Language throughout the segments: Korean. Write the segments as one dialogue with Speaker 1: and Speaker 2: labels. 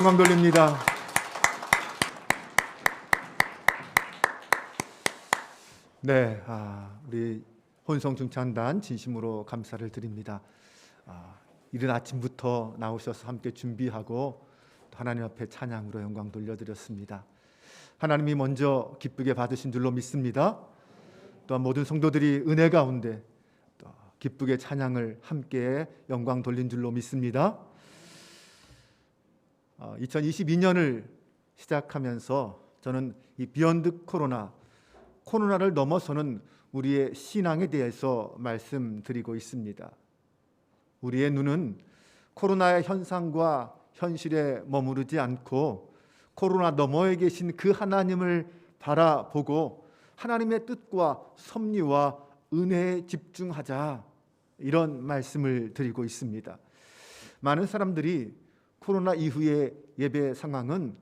Speaker 1: 영광 돌립니다. 네, 우리 혼성중창단 진심으로 감사를 드립니다. 이른 아침부터 나오셔서 함께 준비하고 또 하나님 앞에 찬양으로 영광 돌려드렸습니다. 하나님이 먼저 기쁘게 받으신 줄로 믿습니다. 또한 모든 성도들이 은혜 가운데 또 기쁘게 찬양을 함께 영광 돌린 줄로 믿습니다. 2022년을 시작하면서 저는 이 비욘드 코로나를 넘어서는 우리의 신앙에 대해서 말씀드리고 있습니다. 우리의 눈은 코로나의 현상과 현실에 머무르지 않고 코로나 너머에 계신 그 하나님을 바라보고 하나님의 뜻과 섭리와 은혜에 집중하자, 이런 말씀을 드리고 있습니다. 많은 사람들이 코로나 이후의 예배 상황은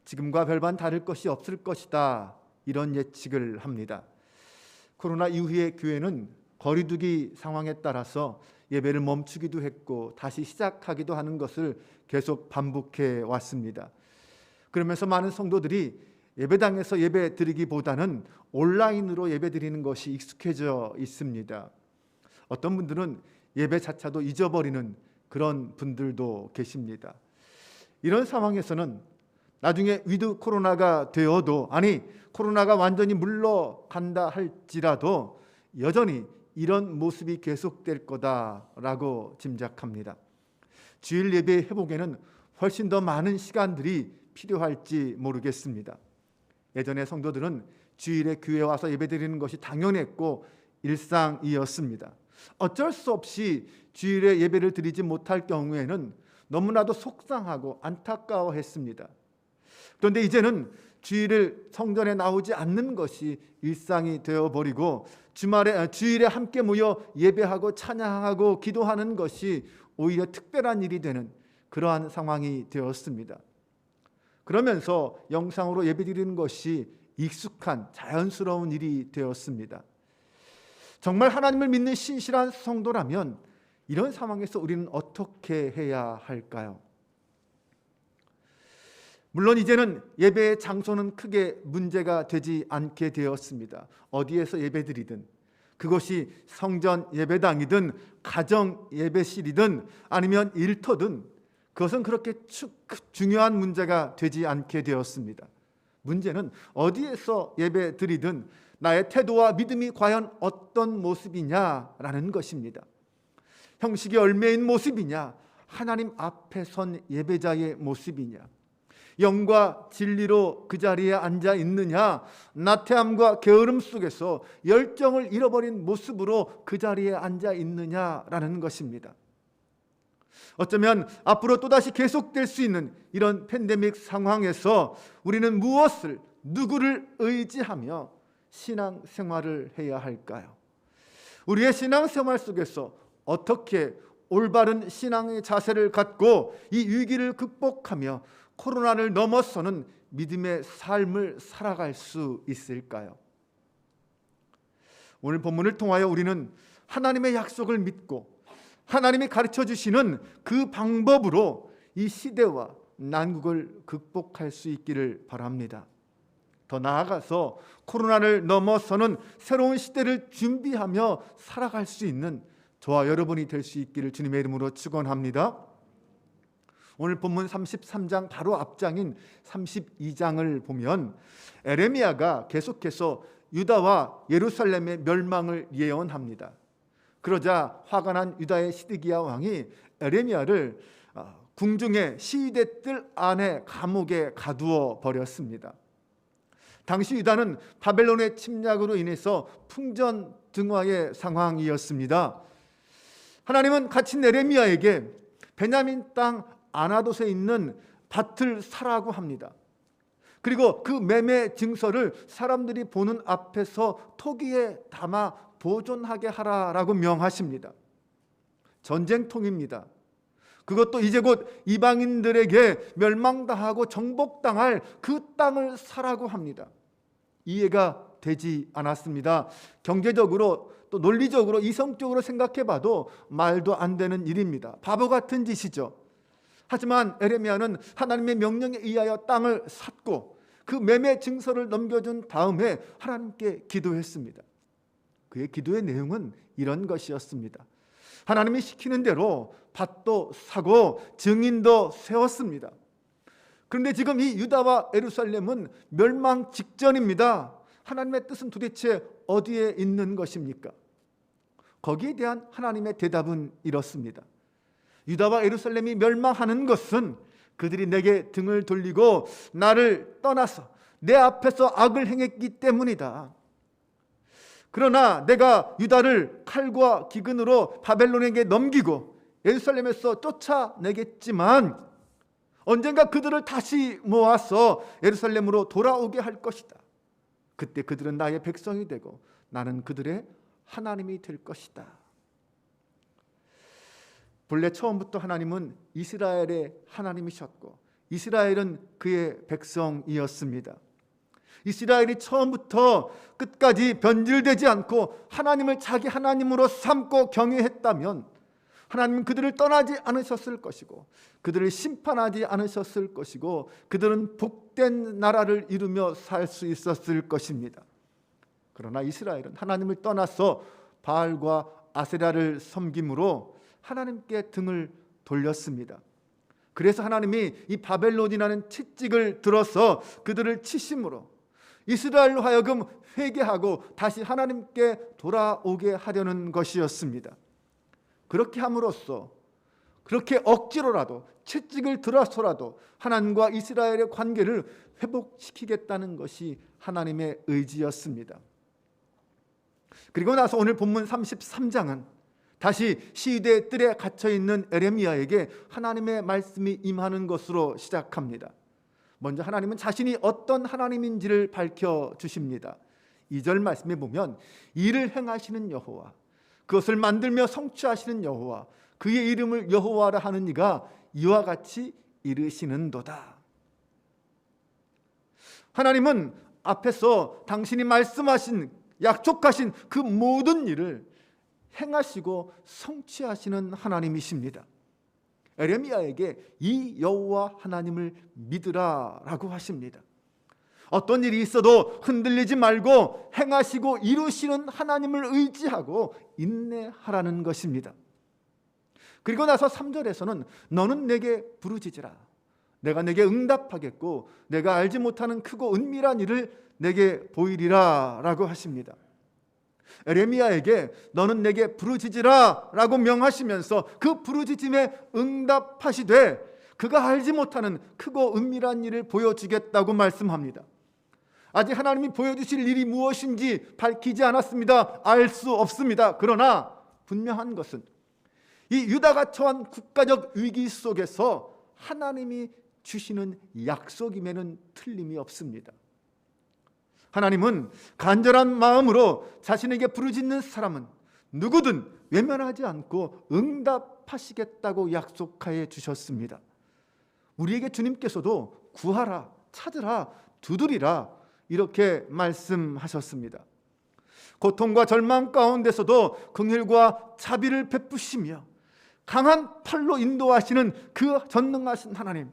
Speaker 1: 지금과 별반 다를 것이 없을 것이다, 이런 예측을 합니다. 코로나 이후의 교회는 거리두기 상황에 따라서 예배를 멈추기도 했고 다시 시작하기도 하는 것을 계속 반복해 왔습니다. 그러면서 많은 성도들이 예배당에서 예배 드리기보다는 온라인으로 예배 드리는 것이 익숙해져 있습니다. 어떤 분들은 예배 자체도 잊어버리는 그런 분들도 계십니다. 이런 상황에서는 나중에 위드 코로나가 되어도, 코로나가 완전히 물러간다 할지라도 여전히 이런 모습이 계속될 거다라고 짐작합니다. 주일 예배 회복에는 훨씬 더 많은 시간들이 필요할지 모르겠습니다. 예전에 성도들은 주일에 교회 와서 예배드리는 것이 당연했고 일상이었습니다. 어쩔 수 없이 주일에 예배를 드리지 못할 경우에는 너무나도 속상하고 안타까워했습니다. 그런데 이제는 주일을 성전에 나오지 않는 것이 일상이 되어버리고 주일에 함께 모여 예배하고 찬양하고 기도하는 것이 오히려 특별한 일이 되는 그러한 상황이 되었습니다. 그러면서 영상으로 예배드리는 것이 익숙한 자연스러운 일이 되었습니다. 정말 하나님을 믿는 신실한 성도라면 이런 상황에서 우리는 어떻게 해야 할까요? 물론 이제는 예배의 장소는 크게 문제가 되지 않게 되었습니다. 어디에서 예배드리든, 그것이 성전 예배당이든 가정 예배실이든 아니면 일터든 그것은 그렇게 중요한 문제가 되지 않게 되었습니다. 문제는 어디에서 예배드리든 나의 태도와 믿음이 과연 어떤 모습이냐라는 것입니다. 형식이 얽매인 모습이냐, 하나님 앞에 선 예배자의 모습이냐, 영과 진리로 그 자리에 앉아 있느냐, 나태함과 게으름 속에서 열정을 잃어버린 모습으로 그 자리에 앉아 있느냐라는 것입니다. 어쩌면 앞으로 또다시 계속될 수 있는 이런 팬데믹 상황에서 우리는 누구를 의지하며 신앙생활을 해야 할까요? 우리의 신앙생활 속에서 어떻게 올바른 신앙의 자세를 갖고 이 위기를 극복하며 코로나를 넘어서는 믿음의 삶을 살아갈 수 있을까요? 오늘 본문을 통하여 우리는 하나님의 약속을 믿고 하나님이 가르쳐 주시는 그 방법으로 이 시대와 난국을 극복할 수 있기를 바랍니다. 더 나아가서 코로나를 넘어서는 새로운 시대를 준비하며 살아갈 수 있는 저와 여러분이 될 수 있기를 주님의 이름으로 축원합니다. 오늘 본문 33장 바로 앞장인 32장을 보면 에레미야가 계속해서 유다와 예루살렘의 멸망을 예언합니다. 그러자 화가 난 유다의 시드기야 왕이 에레미야를 궁중의 시위대 뜰 안에 감옥에 가두어 버렸습니다. 당시 유다는 바벨론의 침략으로 인해서 풍전등화의 상황이었습니다. 하나님은 갇힌 에레미야에게 베냐민 땅 아나돗에 있는 밭을 사라고 합니다. 그리고 그 매매 증서를 사람들이 보는 앞에서 토기에 담아 보존하게 하라라고 명하십니다. 전쟁통입니다. 그것도 이제 곧 이방인들에게 멸망당하고 정복당할 그 땅을 사라고 합니다. 이해가 되지 않았습니다. 경제적으로 또 논리적으로 이성적으로 생각해봐도 말도 안 되는 일입니다. 바보 같은 짓이죠. 하지만 에레미야는 하나님의 명령에 의하여 땅을 샀고 그 매매 증서를 넘겨준 다음에 하나님께 기도했습니다. 그의 기도의 내용은 이런 것이었습니다. 하나님이 시키는 대로 밭도 사고 증인도 세웠습니다. 그런데 지금 이 유다와 예루살렘은 멸망 직전입니다. 하나님의 뜻은 도대체 어디에 있는 것입니까? 거기에 대한 하나님의 대답은 이렇습니다. 유다와 예루살렘이 멸망하는 것은 그들이 내게 등을 돌리고 나를 떠나서 내 앞에서 악을 행했기 때문이다. 그러나 내가 유다를 칼과 기근으로 바벨론에게 넘기고 예루살렘에서 쫓아내겠지만 언젠가 그들을 다시 모아서 예루살렘으로 돌아오게 할 것이다. 그때 그들은 나의 백성이 되고 나는 그들의 하나님이 될 것이다. 본래 처음부터 하나님은 이스라엘의 하나님이셨고 이스라엘은 그의 백성이었습니다. 이스라엘이 처음부터 끝까지 변질되지 않고 하나님을 자기 하나님으로 삼고 경외했다면 하나님은 그들을 떠나지 않으셨을 것이고 그들을 심판하지 않으셨을 것이고 그들은 복된 나라를 이루며 살 수 있었을 것입니다. 그러나 이스라엘은 하나님을 떠나서 바알과 아세라를 섬김으로 하나님께 등을 돌렸습니다. 그래서 하나님이 이 바벨론이라는 채찍을 들어서 그들을 치심으로 이스라엘로 하여금 회개하고 다시 하나님께 돌아오게 하려는 것이었습니다. 그렇게 함으로써 그렇게 억지로라도 채찍을 들어서라도 하나님과 이스라엘의 관계를 회복시키겠다는 것이 하나님의 의지였습니다. 그리고 나서 오늘 본문 33장은 다시 시위대의 뜰에 갇혀있는 에레미야에게 하나님의 말씀이 임하는 것으로 시작합니다. 먼저 하나님은 자신이 어떤 하나님인지를 밝혀주십니다. 2절 말씀에 보면 일을 행하시는 여호와, 그것을 만들며 성취하시는 여호와, 그의 이름을 여호와라 하는 이가 이와 같이 이르시는도다. 하나님은 앞에서 당신이 말씀하신 약속하신 그 모든 일을 행하시고 성취하시는 하나님이십니다. 에레미야에게 이 여호와 하나님을 믿으라 라고 하십니다. 어떤 일이 있어도 흔들리지 말고 행하시고 이루시는 하나님을 의지하고 인내하라는 것입니다. 그리고 나서 3절에서는 너는 내게 부르짖으라, 내가 내게 응답하겠고 내가 알지 못하는 크고 은밀한 일을 내게 보이리라 라고 하십니다. 에레미야에게 너는 내게 부르짖으라 라고 명하시면서 그 부르짖음에 응답하시되 그가 알지 못하는 크고 은밀한 일을 보여주겠다고 말씀합니다. 아직 하나님이 보여주실 일이 무엇인지 밝히지 않았습니다. 알 수 없습니다. 그러나 분명한 것은 이 유다가 처한 국가적 위기 속에서 하나님이 주시는 약속임에는 틀림이 없습니다. 하나님은 간절한 마음으로 자신에게 부르짖는 사람은 누구든 외면하지 않고 응답하시겠다고 약속하여 주셨습니다. 우리에게 주님께서도 구하라, 찾으라, 두드리라 이렇게 말씀하셨습니다. 고통과 절망 가운데서도 긍휼과 자비를 베푸시며 강한 팔로 인도하시는 그 전능하신 하나님,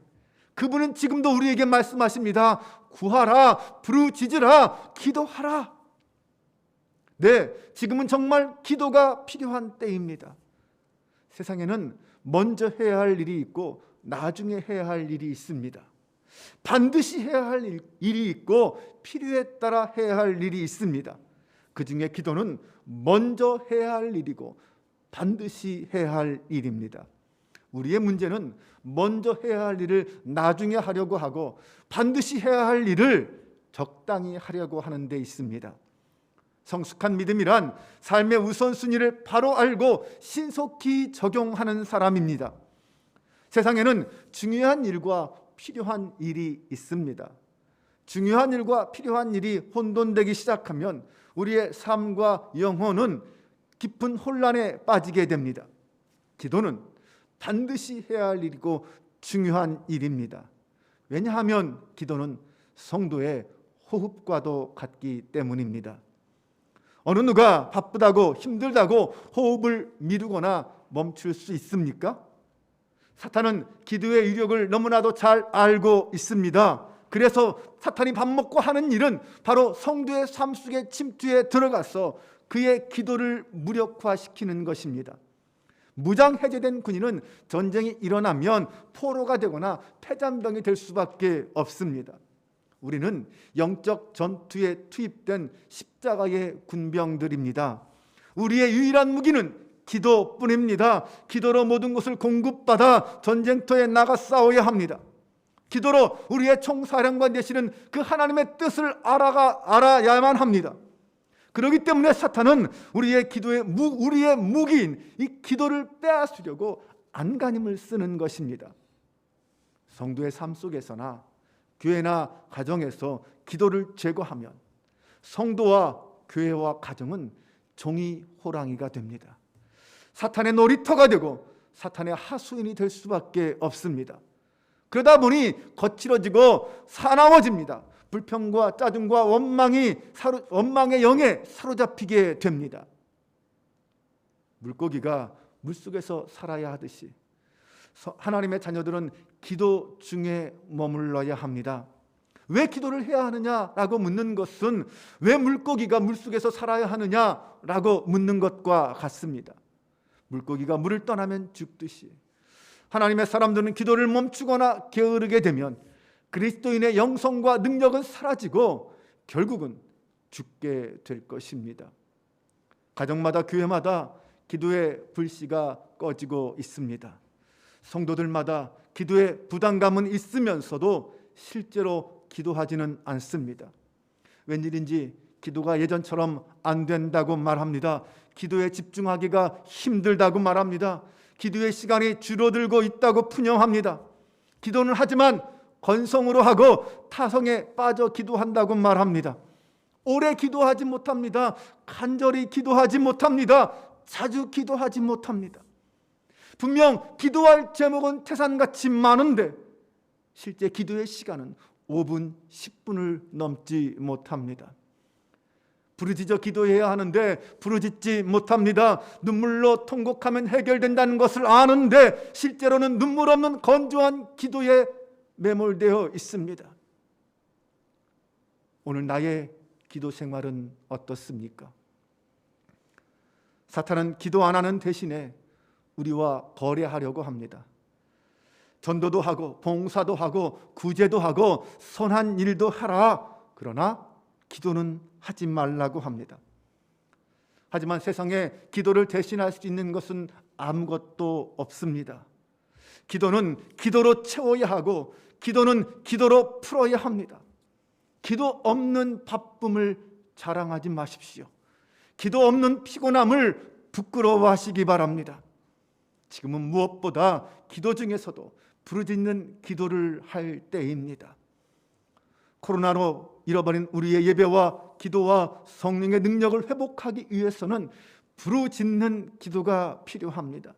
Speaker 1: 그분은 지금도 우리에게 말씀하십니다. 구하라, 부르짖으라, 기도하라. 네, 지금은 정말 기도가 필요한 때입니다. 세상에는 먼저 해야 할 일이 있고 나중에 해야 할 일이 있습니다. 반드시 해야 할 일이 있고 필요에 따라 해야 할 일이 있습니다. 그 중에 기도는 먼저 해야 할 일이고 반드시 해야 할 일입니다. 우리의 문제는 먼저 해야 할 일을 나중에 하려고 하고 반드시 해야 할 일을 적당히 하려고 하는 데 있습니다. 성숙한 믿음이란 삶의 우선순위를 바로 알고 신속히 적용하는 사람입니다. 세상에는 중요한 일과 필요한 일이 있습니다. 중요한 일과 필요한 일이 혼돈되기 시작하면 우리의 삶과 영혼은 깊은 혼란에 빠지게 됩니다. 기도는 반드시 해야 할 일이고 중요한 일입니다. 왜냐하면 기도는 성도의 호흡과도 같기 때문입니다. 어느 누가 바쁘다고 힘들다고 호흡을 미루거나 멈출 수 있습니까? 사탄은 기도의 위력을 너무나도 잘 알고 있습니다. 그래서 사탄이 밥 먹고 하는 일은 바로 성도의 삶 속에 침투해 들어가서 그의 기도를 무력화시키는 것입니다. 무장 해제된 군인은 전쟁이 일어나면 포로가 되거나 패잔병이 될 수밖에 없습니다. 우리는 영적 전투에 투입된 십자가의 군병들입니다. 우리의 유일한 무기는 기도뿐입니다. 기도로 모든 것을 공급받아 전쟁터에 나가 싸워야 합니다. 기도로 우리의 총사령관 되시는 그 하나님의 뜻을 알아야만 합니다. 그렇기 때문에 사탄은 우리의 무기인 이 기도를 빼앗으려고 안간힘을 쓰는 것입니다. 성도의 삶 속에서나 교회나 가정에서 기도를 제거하면 성도와 교회와 가정은 종이 호랑이가 됩니다. 사탄의 놀이터가 되고 사탄의 하수인이 될 수밖에 없습니다. 그러다 보니 거칠어지고 사나워집니다. 불평과 짜증과 원망의 영에 사로잡히게 됩니다. 물고기가 물속에서 살아야 하듯이 하나님의 자녀들은 기도 중에 머물러야 합니다. 왜 기도를 해야 하느냐라고 묻는 것은 왜 물고기가 물속에서 살아야 하느냐라고 묻는 것과 같습니다. 물고기가 물을 떠나면 죽듯이 하나님의 사람들은 기도를 멈추거나 게으르게 되면 그리스도인의 영성과 능력은 사라지고 결국은 죽게 될 것입니다. 가정마다 교회마다 기도의 불씨가 꺼지고 있습니다. 성도들마다 기도의 부담감은 있으면서도 실제로 기도하지는 않습니다. 웬일인지 기도가 예전처럼 안 된다고 말합니다. 기도에 집중하기가 힘들다고 말합니다. 기도의 시간이 줄어들고 있다고 푸념합니다. 기도는 하지만 건성으로 하고 타성에 빠져 기도한다고 말합니다. 오래 기도하지 못합니다. 간절히 기도하지 못합니다. 자주 기도하지 못합니다. 분명 기도할 제목은 태산같이 많은데 실제 기도의 시간은 5분, 10분을 넘지 못합니다. 부르짖어 기도해야 하는데 부르짖지 못합니다. 눈물로 통곡하면 해결된다는 것을 아는데 실제로는 눈물 없는 건조한 기도에 매몰되어 있습니다. 오늘 나의 기도 생활은 어떻습니까? 사탄은 기도 안 하는 대신에 우리와 거래하려고 합니다. 전도도 하고 봉사도 하고 구제도 하고 선한 일도 하라. 그러나 기도는 하지 말라고 합니다. 하지만 세상에 기도를 대신할 수 있는 것은 아무것도 없습니다. 기도는 기도로 채워야 하고 기도는 기도로 풀어야 합니다. 기도 없는 바쁨을 자랑하지 마십시오. 기도 없는 피곤함을 부끄러워하시기 바랍니다. 지금은 무엇보다 기도 중에서도 부르짖는 기도를 할 때입니다. 코로나로 잃어버린 우리의 예배와 기도와 성령의 능력을 회복하기 위해서는 부르짖는 기도가 필요합니다.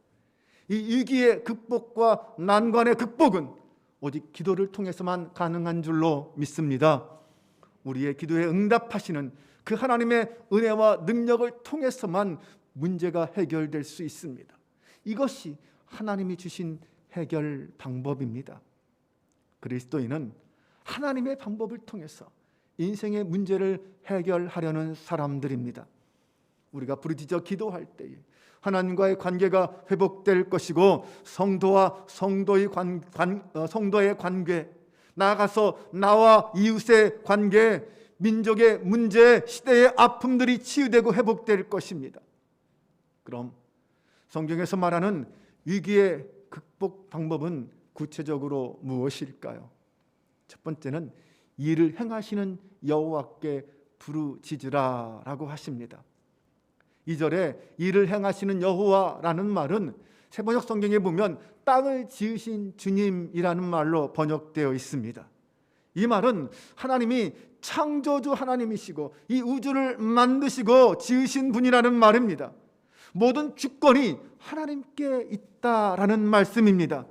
Speaker 1: 이 위기의 극복과 난관의 극복은 오직 기도를 통해서만 가능한 줄로 믿습니다. 우리의 기도에 응답하시는 그 하나님의 은혜와 능력을 통해서만 문제가 해결될 수 있습니다. 이것이 하나님이 주신 해결 방법입니다. 그리스도인은 하나님의 방법을 통해서 인생의 문제를 해결하려는 사람들입니다. 우리가 부르짖어 기도할 때에 하나님과의 관계가 회복될 것이고 성도와 성도의 관계, 나아가서 나와 이웃의 관계, 민족의 문제, 시대의 아픔들이 치유되고 회복될 것입니다. 그럼 성경에서 말하는 위기의 극복 방법은 구체적으로 무엇일까요? 첫 번째는 이를 행하시는 여호와께 부르짖으라라고 하십니다. 2절에 이를 행하시는 여호와라는 말은 세번역 성경에 보면 땅을 지으신 주님이라는 말로 번역되어 있습니다. 이 말은 하나님이 창조주 하나님이시고 이 우주를 만드시고 지으신 분이라는 말입니다. 모든 주권이 하나님께 있다라는 말씀입니다.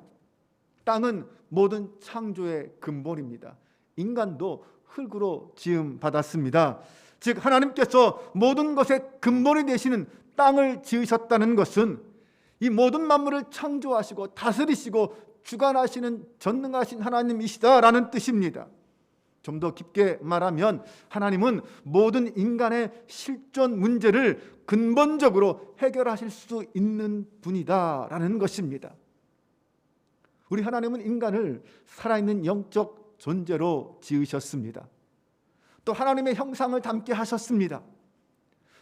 Speaker 1: 땅은 모든 창조의 근본입니다. 인간도 흙으로 지음 받았습니다. 즉 하나님께서 모든 것의 근본이 되시는 땅을 지으셨다는 것은 이 모든 만물을 창조하시고 다스리시고 주관하시는 전능하신 하나님이시다라는 뜻입니다. 좀 더 깊게 말하면 하나님은 모든 인간의 실존 문제를 근본적으로 해결하실 수 있는 분이다라는 것입니다. 우리 하나님은 인간을 살아있는 영적 존재로 지으셨습니다. 또 하나님의 형상을 닮게 하셨습니다.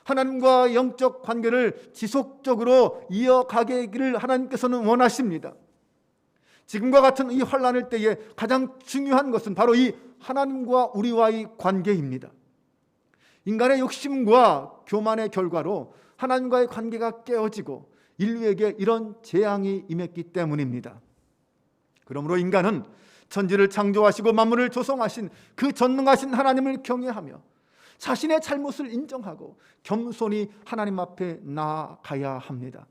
Speaker 1: 하나님과 영적 관계를 지속적으로 이어가기를 하나님께서는 원하십니다. 지금과 같은 이 환난의 때에 가장 중요한 것은 바로 이 하나님과 우리와의 관계입니다. 인간의 욕심과 교만의 결과로 하나님과의 관계가 깨어지고 인류에게 이런 재앙이 임했기 때문입니다. 그러므로 인간은 천지를 창조하시고 만물을 조성하신 그 전능하신 하나님을 경외하며 자신의 잘못을 인정하고 겸손히 하나님 앞에 나아가야 합니다.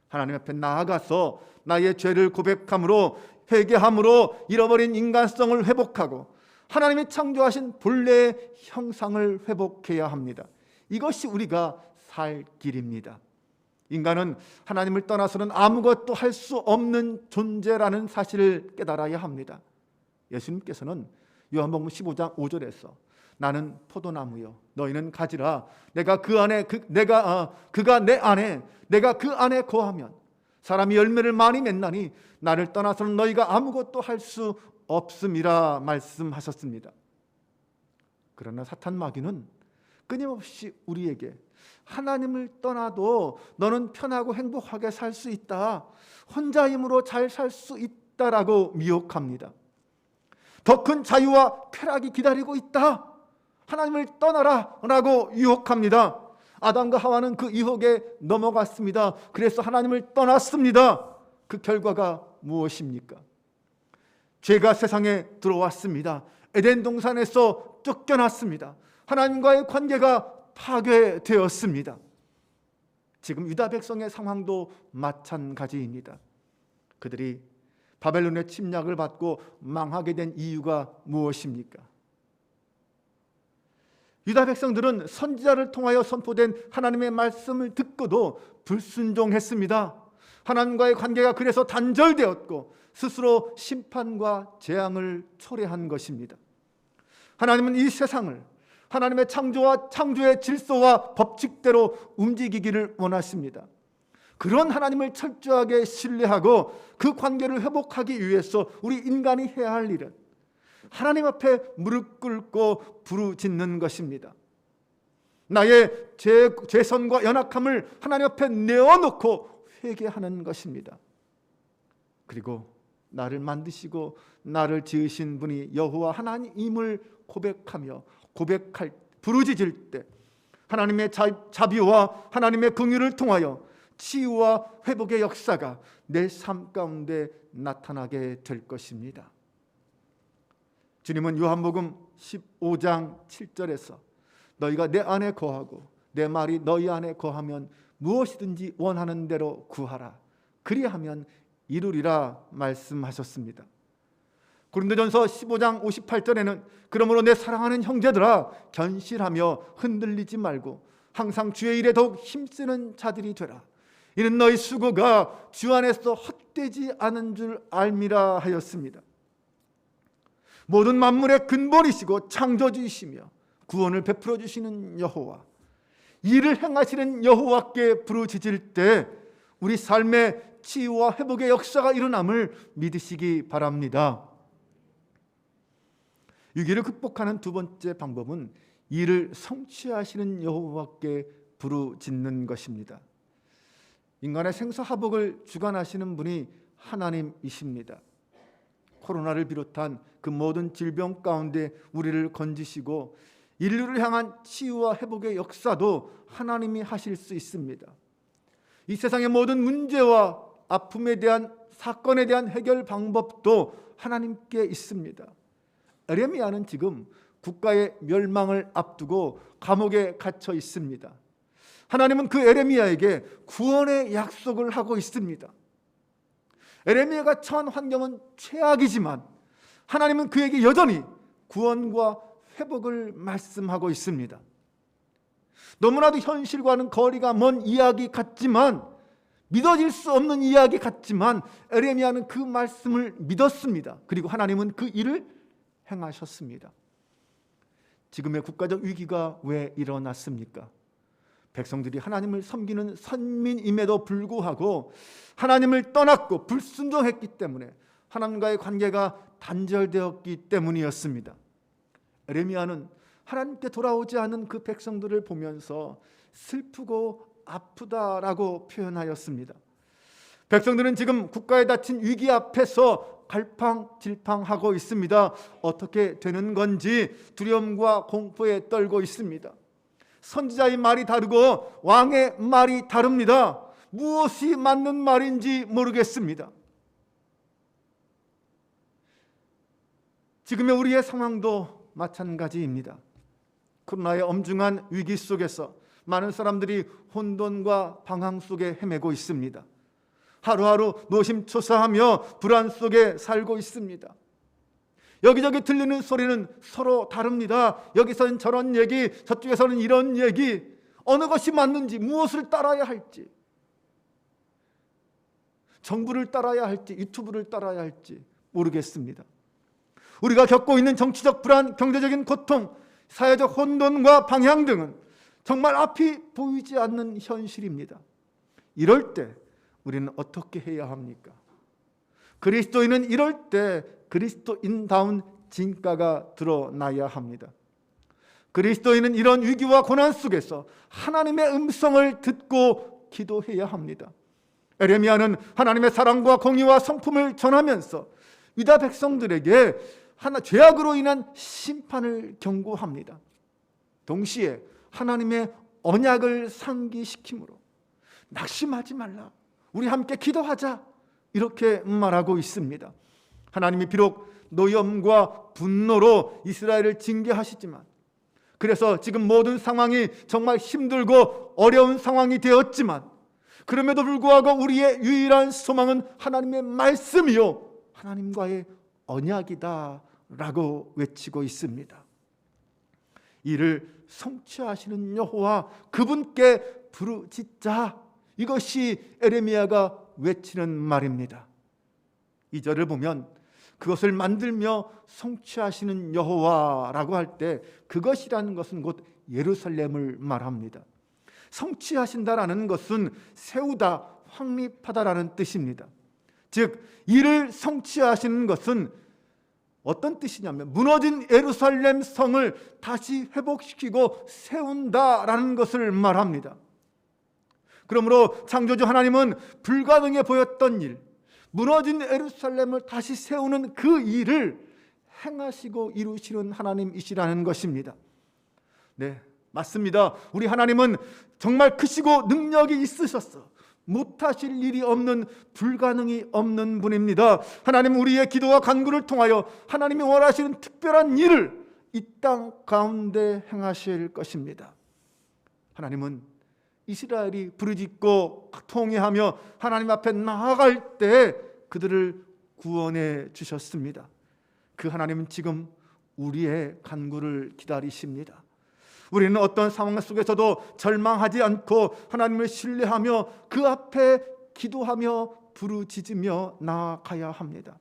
Speaker 1: 하나님 앞에 나아가서 나의 죄를 고백함으로, 회개함으로 잃어버린 인간성을 회복하고 하나님이 창조하신 본래의 형상을 회복해야 합니다. 이것이 우리가 살 길입니다. 인간은 하나님을 떠나서는 아무것도 할 수 없는 존재라는 사실을 깨달아야 합니다. 예수님께서는 요한복음 15장 5절에서 나는 포도나무요 너희는 가지라. 내가 그 안에 그가 내 안에 내가 그 안에 거하면 사람이 열매를 많이 맺나니 나를 떠나서는 너희가 아무것도 할 수 없음이라 말씀하셨습니다. 그러나 사탄 마귀는 끊임없이 우리에게 하나님을 떠나도 너는 편하고 행복하게 살 수 있다, 혼자 힘으로 잘 살 수 있다라고 미혹합니다. 더 큰 자유와 쾌락이 기다리고 있다, 하나님을 떠나라 라고 유혹합니다. 아담과 하와는 그 유혹에 넘어갔습니다. 그래서 하나님을 떠났습니다. 그 결과가 무엇입니까? 죄가 세상에 들어왔습니다. 에덴 동산에서 쫓겨났습니다. 하나님과의 관계가 파괴되었습니다. 지금 유다 백성의 상황도 마찬가지입니다. 그들이 바벨론의 침략을 받고 망하게 된 이유가 무엇입니까? 유다 백성들은 선지자를 통하여 선포된 하나님의 말씀을 듣고도 불순종했습니다. 하나님과의 관계가 그래서 단절되었고 스스로 심판과 재앙을 초래한 것입니다. 하나님은 이 세상을 하나님의 창조와 창조의 질서와 법칙대로 움직이기를 원하십니다. 그런 하나님을 철저하게 신뢰하고 그 관계를 회복하기 위해서 우리 인간이 해야 할 일은 하나님 앞에 무릎 꿇고 부르짖는 것입니다. 나의 죄선과 연약함을 하나님 앞에 내어놓고 회개하는 것입니다. 그리고 나를 만드시고 나를 지으신 분이 여호와 하나님임을 고백하며 부르짖을 때 하나님의 자비와 하나님의 긍휼을 통하여 치유와 회복의 역사가 내 삶 가운데 나타나게 될 것입니다. 주님은 요한복음 15장 7절에서 너희가 내 안에 거하고 내 말이 너희 안에 거하면 무엇이든지 원하는 대로 구하라 그리하면 이루리라 말씀하셨습니다. 고린도전서 15장 58절에는 그러므로 내 사랑하는 형제들아 견실하며 흔들리지 말고 항상 주의 일에 더욱 힘쓰는 자들이 되라. 이는 너희 수고가 주 안에서 헛되지 않은 줄 알미라 하였습니다. 모든 만물의 근본이시고 창조주이시며 구원을 베풀어 주시는 여호와, 이를 행하시는 여호와께 부르짖을 때 우리 삶의 치유와 회복의 역사가 일어남을 믿으시기 바랍니다. 위기를 극복하는 두 번째 방법은 이를 성취하시는 여호와께 부르짖는 것입니다. 인간의 생사화복을 주관하시는 분이 하나님이십니다. 코로나를 비롯한 그 모든 질병 가운데 우리를 건지시고 인류를 향한 치유와 회복의 역사도 하나님이 하실 수 있습니다. 이 세상의 모든 문제와 아픔에 대한 사건에 대한 해결 방법도 하나님께 있습니다. 에레미야는 지금 국가의 멸망을 앞두고 감옥에 갇혀 있습니다. 하나님은 그 에레미야에게 구원의 약속을 하고 있습니다. 에레미야가 처한 환경은 최악이지만 하나님은 그에게 여전히 구원과 회복을 말씀하고 있습니다. 너무나도 현실과는 거리가 먼 이야기 같지만 믿어질 수 없는 이야기 같지만 에레미야는 그 말씀을 믿었습니다. 그리고 하나님은 그 일을 행하셨습니다. 지금의 국가적 위기가 왜 일어났습니까? 백성들이 하나님을 섬기는 선민임에도 불구하고 하나님을 떠났고 불순종했기 때문에 하나님과의 관계가 단절되었기 때문이었습니다. 에레미야는 하나님께 돌아오지 않은 그 백성들을 보면서 슬프고 아프다라고 표현하였습니다. 백성들은 지금 국가에 닥친 위기 앞에서 갈팡질팡하고 있습니다. 어떻게 되는 건지 두려움과 공포에 떨고 있습니다. 선지자의 말이 다르고 왕의 말이 다릅니다. 무엇이 맞는 말인지 모르겠습니다. 지금의 우리의 상황도 마찬가지입니다. 코로나의 엄중한 위기 속에서 많은 사람들이 혼돈과 방황 속에 헤매고 있습니다. 하루하루 노심초사하며 불안 속에 살고 있습니다. 여기저기 들리는 소리는 서로 다릅니다. 여기서는 저런 얘기, 저쪽에서는 이런 얘기, 어느 것이 맞는지, 무엇을 따라야 할지, 정부를 따라야 할지, 유튜브를 따라야 할지 모르겠습니다. 우리가 겪고 있는 정치적 불안, 경제적인 고통, 사회적 혼돈과 방향 등은 정말 앞이 보이지 않는 현실입니다. 이럴 때 우리는 어떻게 해야 합니까? 그리스도인은 이럴 때 그리스도인다운 진가가 드러나야 합니다. 그리스도인은 이런 위기와 고난 속에서 하나님의 음성을 듣고 기도해야 합니다. 에레미야는 하나님의 사랑과 공의와 성품을 전하면서 유다 백성들에게 죄악으로 인한 심판을 경고합니다. 동시에 하나님의 언약을 상기시키므로 낙심하지 말라, 우리 함께 기도하자, 이렇게 말하고 있습니다. 하나님이 비록 노염과 분노로 이스라엘을 징계하시지만, 그래서 지금 모든 상황이 정말 힘들고 어려운 상황이 되었지만, 그럼에도 불구하고 우리의 유일한 소망은 하나님의 말씀이요 하나님과의 언약이다 라고 외치고 있습니다. 이를 성취하시는 여호와, 그분께 부르짖자, 이것이 에레미야가 외치는 말입니다. 2절을 보면 그것을 만들며 성취하시는 여호와라고 할 때 그것이라는 것은 곧 예루살렘을 말합니다. 성취하신다라는 것은 세우다, 확립하다라는 뜻입니다. 즉 이를 성취하시는 것은 어떤 뜻이냐면 무너진 예루살렘 성을 다시 회복시키고 세운다라는 것을 말합니다. 그러므로 창조주 하나님은 불가능해 보였던 일, 무너진 예루살렘을 다시 세우는 그 일을 행하시고 이루시는 하나님이시라는 것입니다. 네, 맞습니다. 우리 하나님은 정말 크시고 능력이 있으셨어. 못하실 일이 없는, 불가능이 없는 분입니다. 하나님, 우리의 기도와 간구를 통하여 하나님이 원하시는 특별한 일을 이 땅 가운데 행하실 것입니다. 하나님은 이스라엘이 부르짖고 통회하며 하나님 앞에 나아갈 때 그들을 구원해 주셨습니다. 그 하나님은 지금 우리의 간구를 기다리십니다. 우리는 어떤 상황 속에서도 절망하지 않고 하나님을 신뢰하며 그 앞에 기도하며 부르짖으며 나아가야 합니다.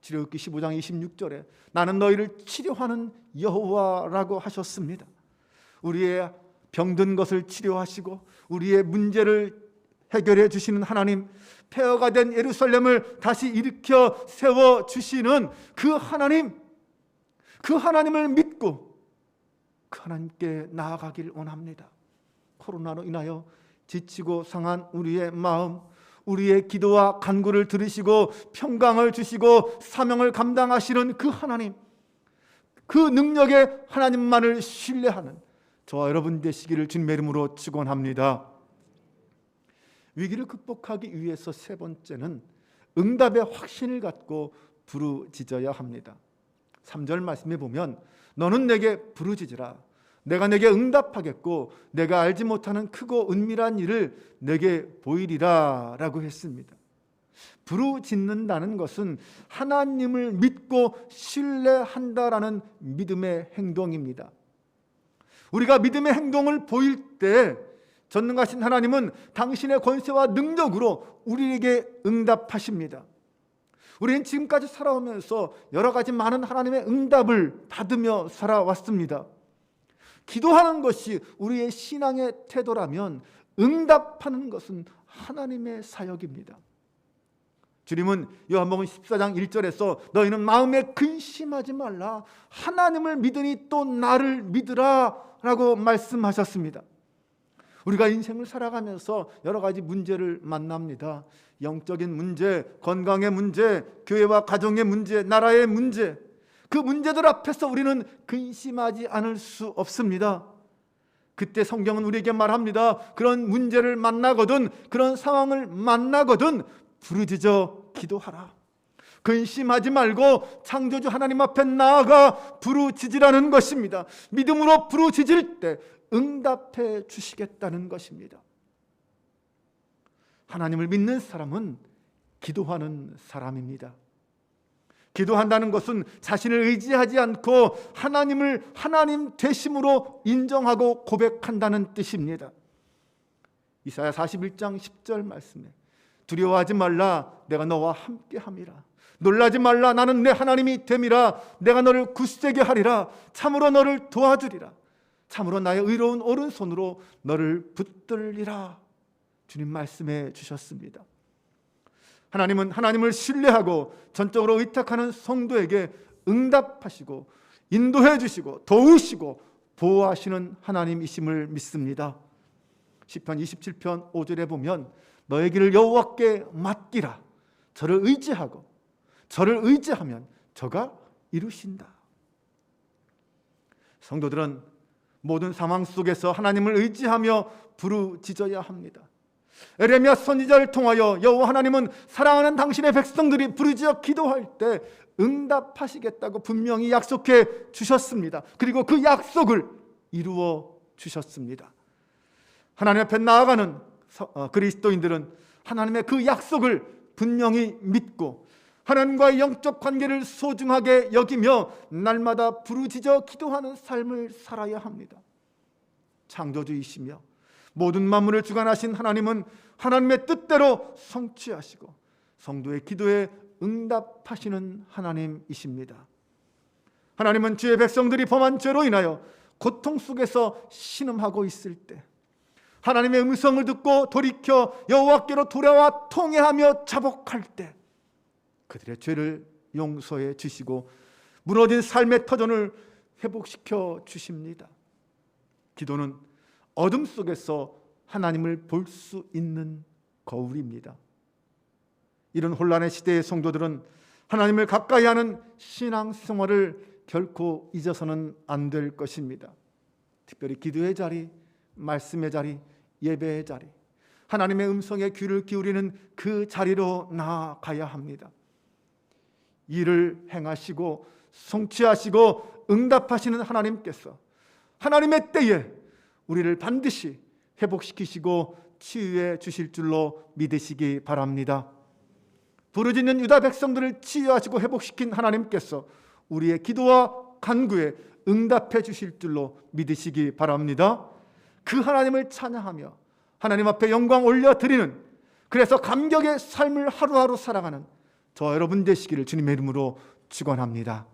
Speaker 1: 출애굽기 15장 26절에 나는 너희를 치료하는 여호와라고 하셨습니다. 우리의 병든 것을 치료하시고 우리의 문제를 해결해 주시는 하나님, 폐허가 된 예루살렘을 다시 일으켜 세워 주시는 그 하나님, 그 하나님을 믿고 그 하나님께 나아가길 원합니다. 코로나로 인하여 지치고 상한 우리의 마음, 우리의 기도와 간구를 들으시고 평강을 주시고 사명을 감당하시는 그 하나님, 그 능력의 하나님만을 신뢰하는 저와 여러분 되시기를 주님의 이름으로 축원합니다. 위기를 극복하기 위해서 세 번째는 응답의 확신을 갖고 부르짖어야 합니다. 3절 말씀에 보면 너는 내게 부르짖으라, 내가 내게 응답하겠고 내가 알지 못하는 크고 은밀한 일을 내게 보이리라 라고 했습니다. 부르짖는다는 것은 하나님을 믿고 신뢰한다라는 믿음의 행동입니다. 우리가 믿음의 행동을 보일 때 전능하신 하나님은 당신의 권세와 능력으로 우리에게 응답하십니다. 우리는 지금까지 살아오면서 여러 가지 많은 하나님의 응답을 받으며 살아왔습니다. 기도하는 것이 우리의 신앙의 태도라면 응답하는 것은 하나님의 사역입니다. 주님은 요한복음 14장 1절에서 너희는 마음에 근심하지 말라, 하나님을 믿으니 또 나를 믿으라 라고 말씀하셨습니다. 우리가 인생을 살아가면서 여러 가지 문제를 만납니다. 영적인 문제, 건강의 문제, 교회와 가정의 문제, 나라의 문제, 그 문제들 앞에서 우리는 근심하지 않을 수 없습니다. 그때 성경은 우리에게 말합니다. 그런 문제를 만나거든, 그런 상황을 만나거든 부르짖어 기도하라. 근심하지 말고 창조주 하나님 앞에 나아가 부르짖으라는 것입니다. 믿음으로 부르짖을 때 응답해 주시겠다는 것입니다. 하나님을 믿는 사람은 기도하는 사람입니다. 기도한다는 것은 자신을 의지하지 않고 하나님을 하나님 되심으로 인정하고 고백한다는 뜻입니다. 이사야 41장 10절 말씀에 두려워하지 말라, 내가 너와 함께함이라. 놀라지 말라, 나는 내 하나님이 됨이라. 내가 너를 굳세게 하리라. 참으로 너를 도와주리라. 참으로 나의 의로운 오른손으로 너를 붙들리라. 주님 말씀해 주셨습니다. 하나님은 하나님을 신뢰하고 전적으로 의탁하는 성도에게 응답하시고 인도해 주시고 도우시고 보호하시는 하나님이심을 믿습니다. 시편 27편 5절에 보면 너의 길을 여호와께 맡기라. 저를 의지하고 저를 의지하면 저가 이루신다. 성도들은 모든 상황 속에서 하나님을 의지하며 부르짖어야 합니다. 에레미야 선지자를 통하여 여호와 하나님은 사랑하는 당신의 백성들이 부르짖어 기도할 때 응답하시겠다고 분명히 약속해 주셨습니다. 그리고 그 약속을 이루어 주셨습니다. 하나님 앞에 나아가는 그리스도인들은 하나님의 그 약속을 분명히 믿고 하나님과의 영적 관계를 소중하게 여기며 날마다 부르짖어 기도하는 삶을 살아야 합니다. 창조주이시며 모든 만물을 주관하신 하나님은 하나님의 뜻대로 성취하시고 성도의 기도에 응답하시는 하나님이십니다. 하나님은 주의 백성들이 범한 죄로 인하여 고통 속에서 신음하고 있을 때 하나님의 음성을 듣고 돌이켜 여호와께로 돌아와 통회하며 자복할 때 그들의 죄를 용서해 주시고 무너진 삶의 터전을 회복시켜 주십니다. 기도는 어둠 속에서 하나님을 볼 수 있는 거울입니다. 이런 혼란의 시대의 성도들은 하나님을 가까이 하는 신앙생활을 결코 잊어서는 안 될 것입니다. 특별히 기도의 자리, 말씀의 자리, 예배의 자리, 하나님의 음성에 귀를 기울이는 그 자리로 나아가야 합니다. 일을 행하시고 성취하시고 응답하시는 하나님께서 하나님의 때에 우리를 반드시 회복시키시고 치유해 주실 줄로 믿으시기 바랍니다. 부르짖는 유다 백성들을 치유하시고 회복시킨 하나님께서 우리의 기도와 간구에 응답해 주실 줄로 믿으시기 바랍니다. 그 하나님을 찬양하며 하나님 앞에 영광 올려드리는, 그래서 감격의 삶을 하루하루 살아가는 저와 여러분 되시기를 주님의 이름으로 축원합니다.